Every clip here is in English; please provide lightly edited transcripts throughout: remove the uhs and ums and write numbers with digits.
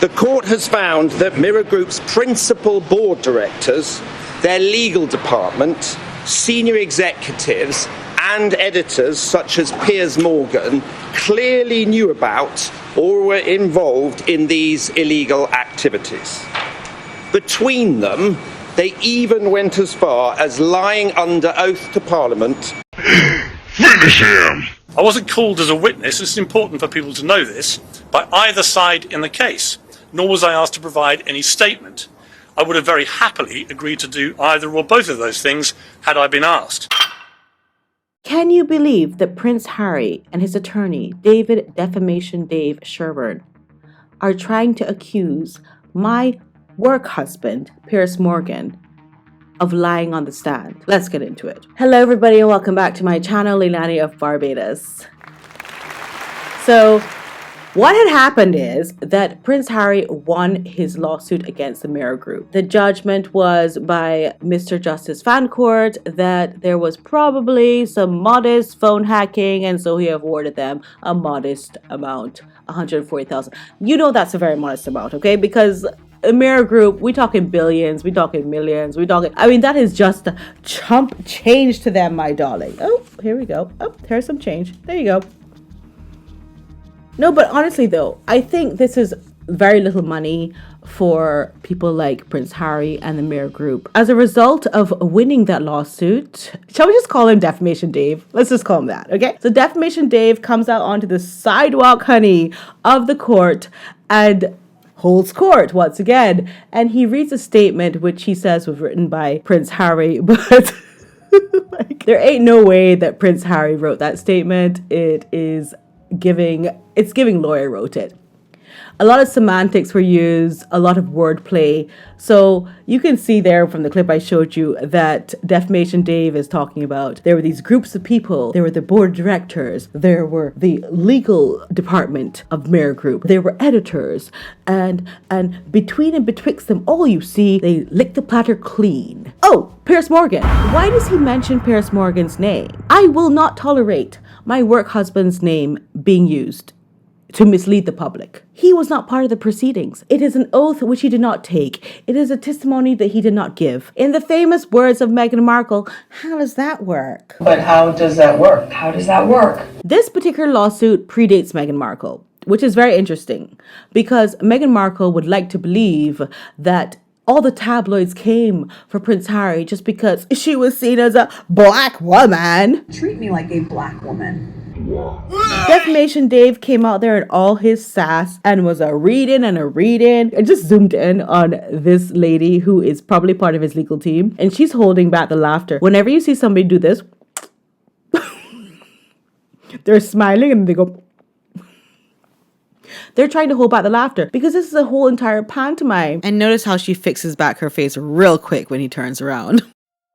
The court has found that Mirror Group's principal board directors, their legal department, senior executives and editors such as Piers Morgan clearly knew about or were involved in these illegal activities. Between them, they even went as far as lying under oath to Parliament. Finish him! I wasn't called as a witness, it's important for people to know this, by either side in the case, nor was I asked to provide any statement. I would have very happily agreed to do either or both of those things had I been asked. Can you believe that Prince Harry and his attorney, David Defamation Dave Sherburne, are trying to accuse my work husband, Piers Morgan, of lying on the stand? Let's get into it. Hello everybody and welcome back to my channel, Leilani of Barbados. So, what had happened is that Prince Harry won his lawsuit against the Mirror Group. The judgment was by Mr. Justice Fancourt that there was probably some modest phone hacking, and so he awarded them a modest amount, $140,000. You know that's a very modest amount, okay? Because a Mirror Group, we talking billions, we talking millions, we talking, I mean, that is just chump change to them, my darling. Oh, here we go. Oh, here's some change. There you go. No, but honestly though, I think this is very little money for people like Prince Harry and the Mirror Group. As a result of winning that lawsuit, shall we just call him Defamation Dave? Let's just call him that, okay? So Defamation Dave comes out onto the sidewalk, honey, of the court and holds court once again. And he reads a statement which he says was written by Prince Harry, but like, there ain't no way that Prince Harry wrote that statement. It's giving lawyer wrote it. A lot of semantics were used, a lot of wordplay. So you can see there from the clip I showed you that Defamation Dave is talking about there were these groups of people, there were the board of directors, there were the legal department of Mirror Group, there were editors, and between and betwixt them all, you see, they lick the platter clean. Oh, Piers Morgan. Why does he mention Piers Morgan's name? I will not tolerate my work husband's name being used to mislead the public. He was not part of the proceedings. It is an oath which he did not take. It is a testimony that he did not give. In the famous words of Meghan Markle, how does that work? But how does that work? How does that work? This particular lawsuit predates Meghan Markle, which is very interesting because Meghan Markle would like to believe that all the tabloids came for Prince Harry just because she was seen as a black woman. Treat me like a black woman. Defamation Dave came out there in all his sass and was a reading. I just zoomed in on this lady who is probably part of his legal team, and she's holding back the laughter. Whenever you see somebody do this, they're smiling and they go. They're trying to hold back the laughter because this is a whole entire pantomime. And notice how she fixes back her face real quick when he turns around.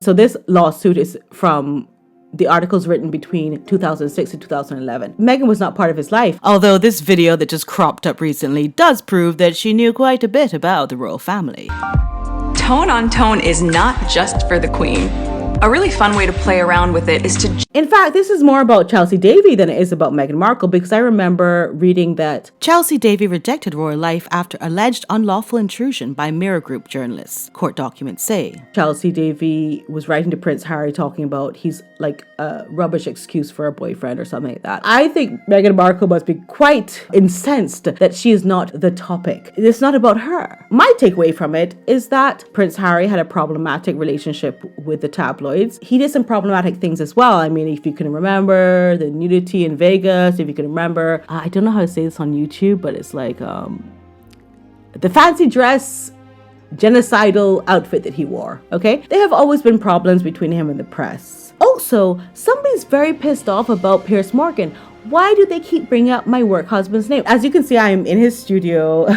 So this lawsuit is from the articles written between 2006 and 2011. Meghan was not part of his life, although this video that just cropped up recently does prove that she knew quite a bit about the royal family. Tone on tone is not just for the Queen. A really fun way to play around with it is to... In fact, this is more about Chelsea Davy than it is about Meghan Markle, because I remember reading that Chelsea Davy rejected royal life after alleged unlawful intrusion by Mirror Group journalists, court documents say. Chelsea Davy was writing to Prince Harry talking about he's like a rubbish excuse for a boyfriend or something like that. I think Meghan Markle must be quite incensed that she is not the topic. It's not about her. My takeaway from it is that Prince Harry had a problematic relationship with the tabloids. He did some problematic things as well. I mean, if you can remember the nudity in Vegas, if you can remember, I don't know how to say this on YouTube, but it's like the fancy dress genocidal outfit that he wore, okay? There have always been problems between him and the press. Also, somebody's very pissed off about Piers Morgan. Why do they keep bringing up my work husband's name? As you can see, I'm in his studio.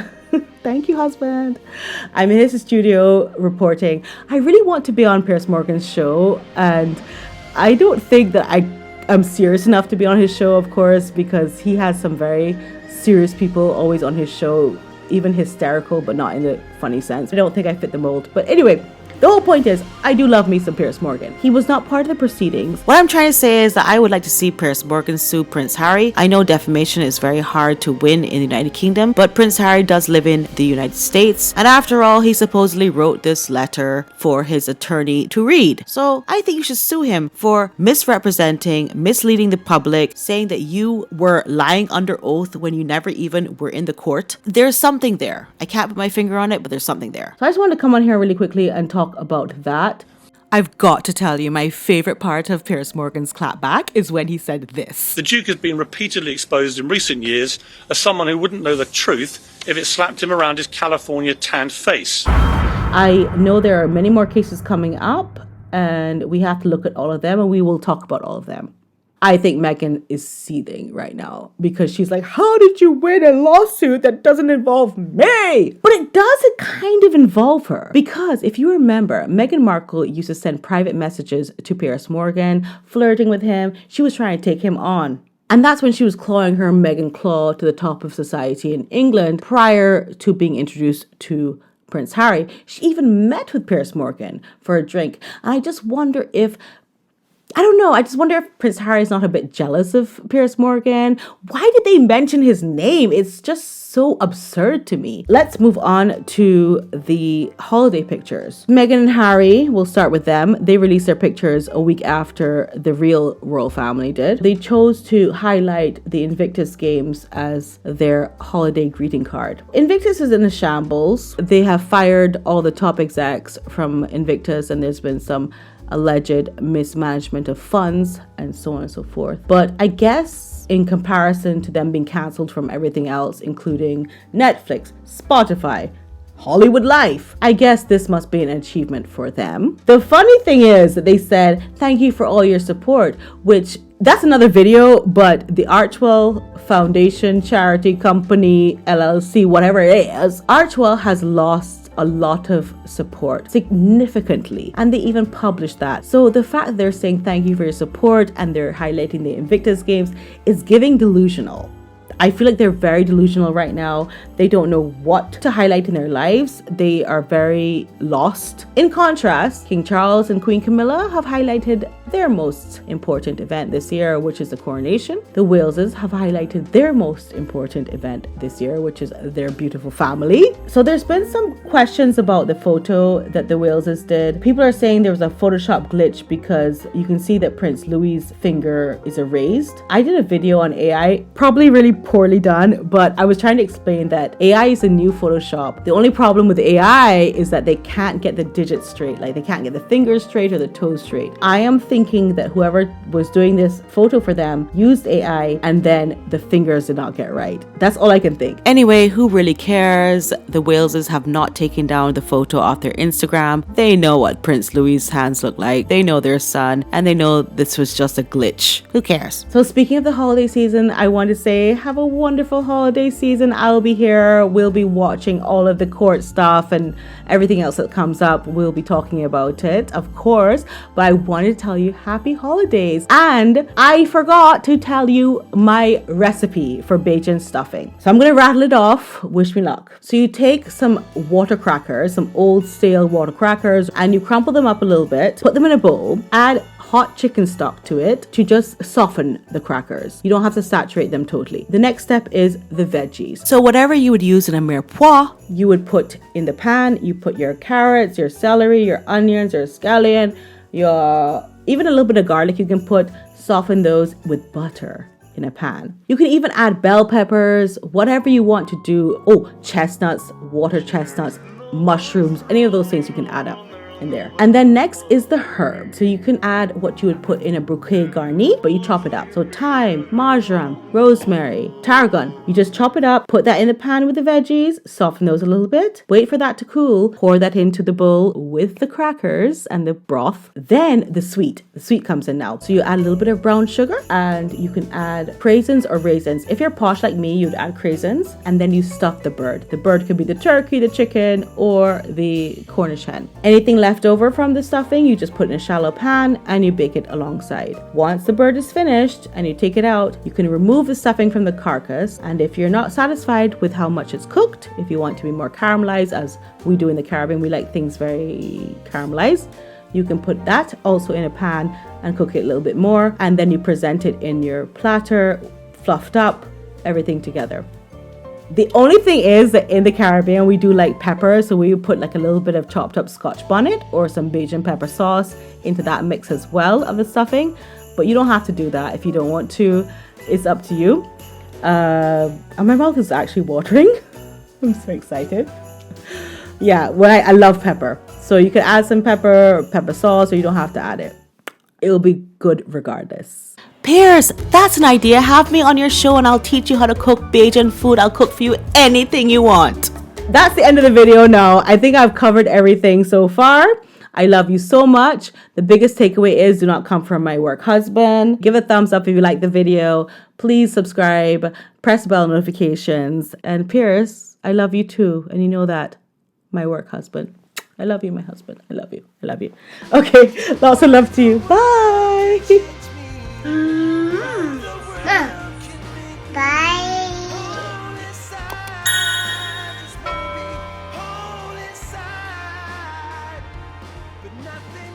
Thank you, husband. I'm in his studio reporting. I really want to be on Piers Morgan's show, and I don't think that I'm serious enough to be on his show, of course, because he has some very serious people always on his show, even hysterical, but not in the funny sense. I don't think I fit the mold. But anyway, The whole point is, I do love me some Piers Morgan. He was not part of the proceedings. What I'm trying to say is that I would like to see Piers Morgan sue Prince Harry. I know defamation is very hard to win in the United Kingdom, but Prince Harry does live in the United States. And after all, he supposedly wrote this letter for his attorney to read. So I think you should sue him for misrepresenting, misleading the public, saying that you were lying under oath when you never even were in the court. There's something there. I can't put my finger on it, but there's something there. So I just wanted to come on here really quickly and talk about that. I've got to tell you, my favorite part of Piers Morgan's clapback is when he said this. The Duke has been repeatedly exposed in recent years as someone who wouldn't know the truth if it slapped him around his California tanned face. I know there are many more cases coming up, and we have to look at all of them, and we will talk about all of them. I think Meghan is seething right now because she's like, how did you win a lawsuit that doesn't involve me? But it does kind of involve her, because if you remember, Meghan Markle used to send private messages to Piers Morgan, flirting with him. She was trying to take him on. And that's when she was clawing her Meghan claw to the top of society in England prior to being introduced to Prince Harry. She even met with Piers Morgan for a drink. And I just wonder if Prince Harry is not a bit jealous of Piers Morgan. Why did they mention his name? It's just so absurd to me. Let's move on to the holiday pictures. Meghan and Harry, we'll start with them. They released their pictures a week after the real royal family did. They chose to highlight the Invictus Games as their holiday greeting card. Invictus is in a shambles. They have fired all the top execs from Invictus, and there's been some alleged mismanagement of funds and so on and so forth. But I guess in comparison to them being cancelled from everything else, including Netflix, Spotify, Hollywood Life, I guess this must be an achievement for them. The funny thing is that they said, thank you for all your support, which that's another video, but the Archwell Foundation Charity Company, LLC, whatever it is, Archwell has lost a lot of support significantly, and they even published that. So the fact that they're saying thank you for your support and they're highlighting the Invictus Games is giving delusional. I feel like they're very delusional right now. They don't know what to highlight in their lives. They are very lost. In contrast, King Charles and Queen Camilla have highlighted their most important event this year, which is the coronation. The Waleses have highlighted their most important event this year, which is their beautiful family. So there's been some questions about the photo that the Waleses did. People are saying there was a Photoshop glitch because you can see that Prince Louis's finger is erased. I did a video on AI, probably really poorly done, but I was trying to explain that AI is a new Photoshop. The only problem with AI is that they can't get the digits straight, like they can't get the fingers straight or the toes straight. I am thinking that whoever was doing this photo for them used AI and then the fingers did not get right. That's all I can think. Anyway, who really cares? The Waleses have not taken down the photo off their Instagram. They know what Prince Louis's hands look like. They know their son, and they know this was just a glitch. Who cares? So speaking of the holiday season, I want to say have a wonderful holiday season. I'll be here. We'll be watching all of the court stuff and everything else that comes up. We'll be talking about it, of course, but I wanted to tell you happy holidays. And I forgot to tell you my recipe for Bajan stuffing. So I'm going to rattle it off. Wish me luck. So you take some water crackers, some old stale water crackers, and you crumple them up a little bit, put them in a bowl, add hot chicken stock to it to just soften the crackers. You don't have to saturate them totally. The next step is the veggies. So whatever you would use in a mirepoix, you would put in the pan. You put your carrots, your celery, your onions, your scallion, even a little bit of garlic you can put, soften those with butter in a pan. You can even add bell peppers, whatever you want to do. Oh, chestnuts, water chestnuts, mushrooms, any of those things you can add up in there. And then next is the herb. So you can add what you would put in a bouquet garni, but you chop it up. So thyme, marjoram, rosemary, tarragon. You just chop it up, put that in the pan with the veggies, soften those a little bit, wait for that to cool, pour that into the bowl with the crackers and the broth. Then the sweet comes in now. So you add a little bit of brown sugar, and you can add craisins or raisins. If you're posh like me, you'd add craisins, and then you stuff the bird. The bird could be the turkey, the chicken, or the Cornish hen. Anything left over from the stuffing, you just put in a shallow pan and you bake it alongside. Once the bird is finished and you take it out, you can remove the stuffing from the carcass. And if you're not satisfied with how much it's cooked, if you want to be more caramelized, as we do in the Caribbean, we like things very caramelized, you can put that also in a pan and cook it a little bit more. And then you present it in your platter, fluffed up, everything together. The only thing is that in the Caribbean, we do like pepper. So we put like a little bit of chopped up Scotch bonnet or some Bajan pepper sauce into that mix as well of the stuffing. But you don't have to do that if you don't want to. It's up to you. And my mouth is actually watering. I'm so excited. Yeah, I love pepper. So you can add some pepper sauce, or you don't have to add it. It'll be good regardless. Piers, that's an idea. Have me on your show and I'll teach you how to cook Bajan food. I'll cook for you anything you want. That's the end of the video now. I think I've covered everything so far. I love you so much. The biggest takeaway is do not come from my work husband. Give a thumbs up if you like the video. Please subscribe, press bell notifications. And Piers, I love you too. And you know that. My work husband. I love you, my husband. I love you. I love you. Okay, lots of love to you. Bye. Bye. But nothing